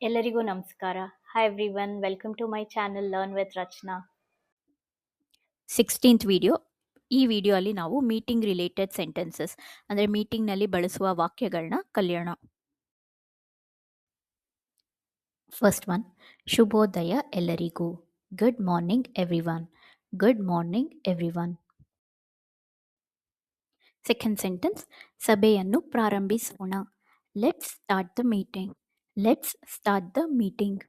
ಎಲ್ಲರಿಗೂ ನಮಸ್ಕಾರ. Hi everyone, welcome to my channel learn with Rachana. 16th video. ಈ video ಅಲ್ಲಿ ನಾವು ಮೀಟಿಂಗ್ ರಿಲೇಟೆಡ್ ಸೆಂಟೆನ್ಸಸ್ ಅಂದರೆ ಮೀಟಿಂಗ್ನಲ್ಲಿ ಬಳಸುವ ವಾಕ್ಯಗಳನ್ನ ಕಲಿಯೋಣ. ಫಸ್ಟ್ ಒನ್, ಶುಭೋದಯ ಎಲ್ಲರಿಗೂ. Good morning everyone. Good morning everyone. Second sentence, ಸಭೆಯನ್ನು ಪ್ರಾರಂಭಿಸೋಣ. Let's start the meeting. Let's start the meeting.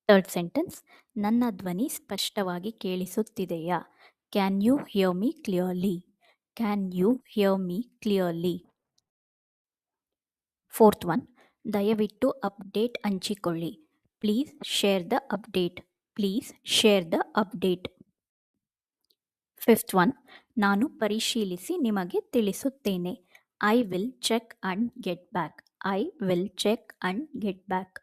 Third sentence, ನನ್ನ ಧ್ವನಿ ಸ್ಪಷ್ಟವಾಗಿ ಕೇಳಿಸುತ್ತಿದೆಯಾ? Can you hear me clearly? Can you hear me clearly? Fourth one, ದಯವಿಟ್ಟು update ಹಂಚಿಕೊಳ್ಳಿ. Please share the update. Please share the update. Fifth one, ನಾನು ಪರಿಶೀಲಿಸಿ ನಿಮಗೆ ತಿಳಿಸುತ್ತೇನೆ. I will check and get back. I will check and get back.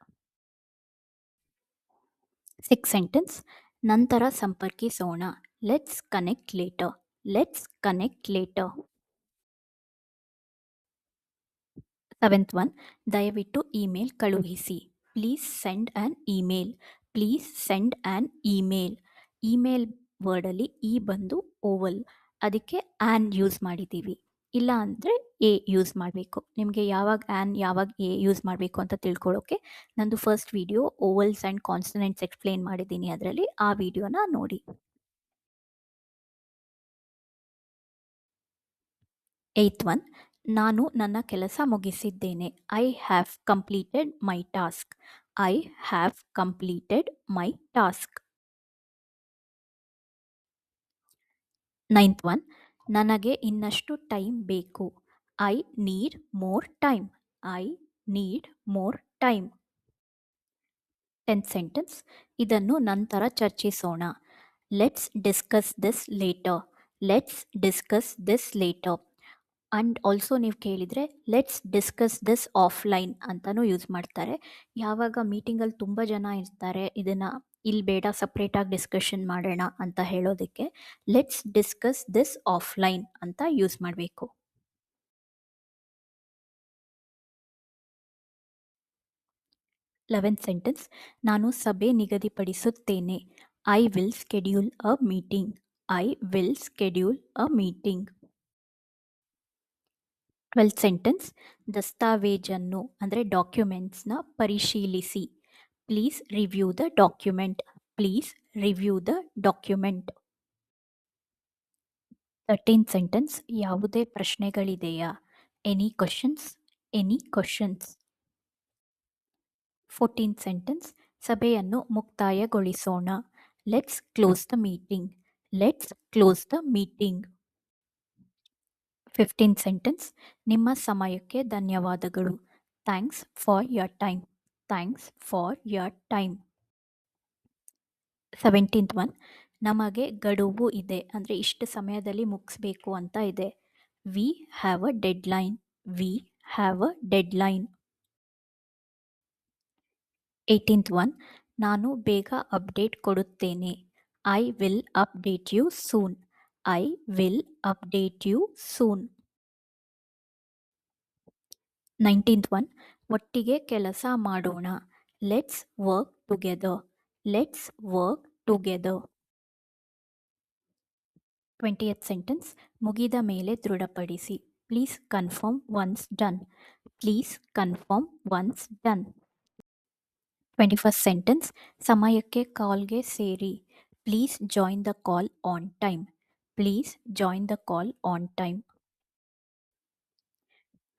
Six sentence, ನಂತರ ಸಂಪರ್ಕಿಸೋಣ. Let's connect later. Let's connect later. Seventh one, ದಯವಿಟ್ಟು email ಕಳುಹಿಸಿ. Please send an email. Please send an email. Email ವರ್ಡಲ್ಲಿ e ಬಂದು vowel, ಅದಕ್ಕೆ an use ಮಾಡಿದ್ದೀವಿ. ಇಲ್ಲ ಅಂದರೆ ಎ ಯೂಸ್ ಮಾಡಬೇಕು. ನಿಮಗೆ ಯಾವಾಗ ಆ್ಯನ್ ಯಾವಾಗ ಎ ಯೂಸ್ ಮಾಡಬೇಕು ಅಂತ ತಿಳ್ಕೊಳ್ಳೋಕ್ಕೆ ನಂದು first video vowels and consonants explain ಮಾಡಿದ್ದೀನಿ, ಅದರಲ್ಲಿ ಆ ವಿಡಿಯೋನ ನೋಡಿ. ಏಯ್ತ್ ಒನ್, ನಾನು ನನ್ನ ಕೆಲಸ ಮುಗಿಸಿದ್ದೇನೆ. I have completed my task. I have completed my task. Ninth one, ನನಗೆ ಇನ್ನಷ್ಟು ಟೈಮ್ ಬೇಕು. I need more time. I need more time. Tenth sentence, ಇದನ್ನು ನಂತರ ಚರ್ಚಿಸೋಣ. Let's discuss this later. Let's discuss this later. And also ನೀವು ಕೇಳಿದರೆ let's discuss this offline ಅಂತಲೂ use ಮಾಡ್ತಾರೆ. ಯಾವಾಗ ಮೀಟಿಂಗಲ್ಲಿ ತುಂಬ ಜನ ಇರ್ತಾರೆ, ಇದನ್ನು ಇಲ್ಲಿ ಬೇಡ ಸಪ್ರೇಟಾಗಿ ಡಿಸ್ಕಷನ್ ಮಾಡೋಣ ಅಂತ ಹೇಳೋದಕ್ಕೆ ಲೆಟ್ಸ್ ಡಿಸ್ಕಸ್ ದಿಸ್ ಆಫ್ಲೈನ್ ಅಂತ ಯೂಸ್ ಮಾಡಬೇಕು. 11th ಸೆಂಟೆನ್ಸ್, ನಾನು ಸಭೆ ನಿಗದಿಪಡಿಸುತ್ತೇನೆ. I will schedule a meeting. I will schedule a meeting. 12th sentence, ದಸ್ತಾವೇಜನ್ನು ಅಂದರೆ ಡಾಕ್ಯುಮೆಂಟ್ಸ್ನ ಪರಿಶೀಲಿಸಿ. Please review the document. Please review the document. 13th sentence, ಯಾವುದೇ ಪ್ರಶ್ನೆಗಳಿದೆಯಾ? Any questions? Any questions. 14th sentence, ಸಭೆಯನ್ನು ಮುಕ್ತಾಯಗೊಳಿಸೋಣ. Let's close the meeting. Let's close the meeting. 15th sentence, ನಿಮ್ಮ ಸಮಯಕ್ಕೆ ಧನ್ಯವಾದಗಳು. Thanks for your time. Thanks for your time. 17th one, ನಮಗೆ ಗಡುವು ಇದೆ ಅಂದರೆ ಇಷ್ಟು ಸಮಯದಲ್ಲಿ ಮುಗಿಸ್ಬೇಕು ಅಂತ ಇದೆ. We have a deadline. We have a deadline. 18th one, ನಾನು ಬೇಗ ಅಪ್ಡೇಟ್ ಕೊಡುತ್ತೇನೆ. I will update you soon. I will update you soon. 19th one, ಒಟ್ಟಿಗೆ ಕೆಲಸ ಮಾಡೋಣ. Let's work together. Let's work together. 20th sentence, ಮುಗಿದ ಮೇಲೆ ದೃಢಪಡಿಸಿ. Please confirm once done. Please confirm once done. 21st sentence, ಸಮಯಕ್ಕೆ ಕಾಲ್ಗೆ ಸೇರಿ. Please join the call on time. Please join the call on time.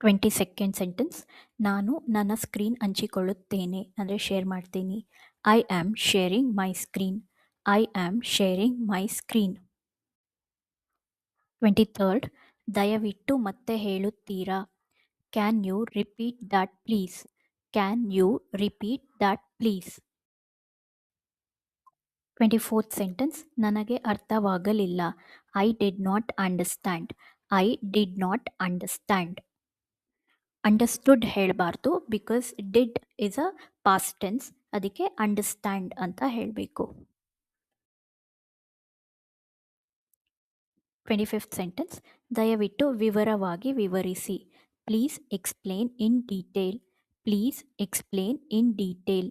22nd sentence, ನಾನು ನನ್ನ screen ಹಂಚಿಕೊಳ್ಳುತ್ತೇನೆ ಅಂದರೆ ಶೇರ್ ಮಾಡ್ತೀನಿ. I am sharing my screen. I am sharing my screen. 23rd, ದಯವಿಟ್ಟು ಮತ್ತೆ ಹೇಳುತ್ತೀರಾ? Can you repeat that please? Can you repeat that please? 24th sentence, ನನಗೆ ಅರ್ಥವಾಗಲಿಲ್ಲ. I did not understand. I did not understand. Understood ಹೇಳಬಾರ್ದು, because did is a past tense, ಅದಕ್ಕೆ understand ಅಂತ ಹೇಳಬೇಕು. 25th sentence, ದಯವಿಟ್ಟು ವಿವರವಾಗಿ ವಿವರಿಸಿ. Please explain in detail. Please explain in detail.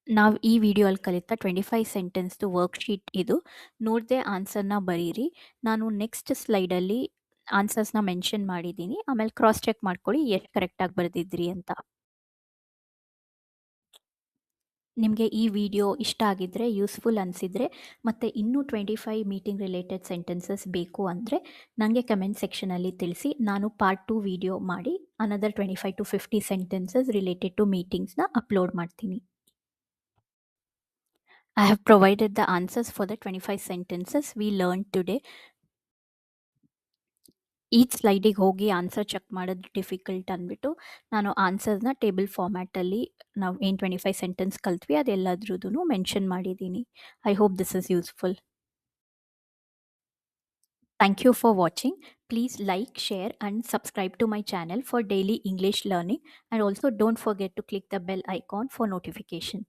ನಾವು ಈ ವಿಡಿಯೋಲ್ಲಿ ಕಲಿತ 25 ಸೆಂಟೆನ್ಸ್‌ದು ವರ್ಕ್‌ಶೀಟ್ ಇದು. ನೋಡದೆ ಆನ್ಸರ್‌ನ ಬರೀರಿ. ನಾನು ನೆಕ್ಸ್ಟ್ ಸ್ಲೈಡಲ್ಲಿ ಆನ್ಸರ್ಸ್‌ನ ಮೆನ್ಷನ್ ಮಾಡಿದ್ದೀನಿ. ಆಮೇಲೆ ಕ್ರಾಸ್ ಚೆಕ್ ಮಾಡ್ಕೊಳ್ಳಿ ಎಷ್ಟು ಕರೆಕ್ಟಾಗಿ ಬರೆದಿದ್ರಿ ಅಂತ. ನಿಮಗೆ ಈ ವಿಡಿಯೋ ಇಷ್ಟ ಆಗಿದ್ದರೆ, ಯೂಸ್ಫುಲ್ ಅನಿಸಿದರೆ ಮತ್ತು ಇನ್ನೂ 25 ಮೀಟಿಂಗ್ ರಿಲೇಟೆಡ್ ಸೆಂಟೆನ್ಸಸ್ ಬೇಕು ಅಂದರೆ ನನಗೆ ಕಮೆಂಟ್ ಸೆಕ್ಷನಲ್ಲಿ ತಿಳಿಸಿ. ನಾನು ಪಾರ್ಟ್ 2 ವಿಡಿಯೋ ಮಾಡಿ another 25 to 50 sentences related to ಮೀಟಿಂಗ್ಸ್‌ನ ಅಪ್ಲೋಡ್ ಮಾಡ್ತೀನಿ. I have provided the answers for the 25 sentences we learned today. Each ಸ್ಲೈಡಿಗೆ ಹೋಗಿ ಆನ್ಸರ್ ಚೆಕ್ ಮಾಡೋದು ಡಿಫಿಕಲ್ಟ್ ಅಂದ್ಬಿಟ್ಟು ನಾನು ಆನ್ಸರ್ಸ್ನ ಟೇಬಲ್ ಫಾರ್ಮ್ಯಾಟಲ್ಲಿ ನಾವು ಏನು 25 ಸೆಂಟೆನ್ಸ್ ಕಲ್ತ್ವಿ ಅದೆಲ್ಲದ್ರದ್ದು ಮೆನ್ಷನ್ ಮಾಡಿದ್ದೀನಿ. I hope this is useful. Thank you for watching. Please like, share and subscribe to my channel for daily English learning, and also don't forget to click the bell icon for notification.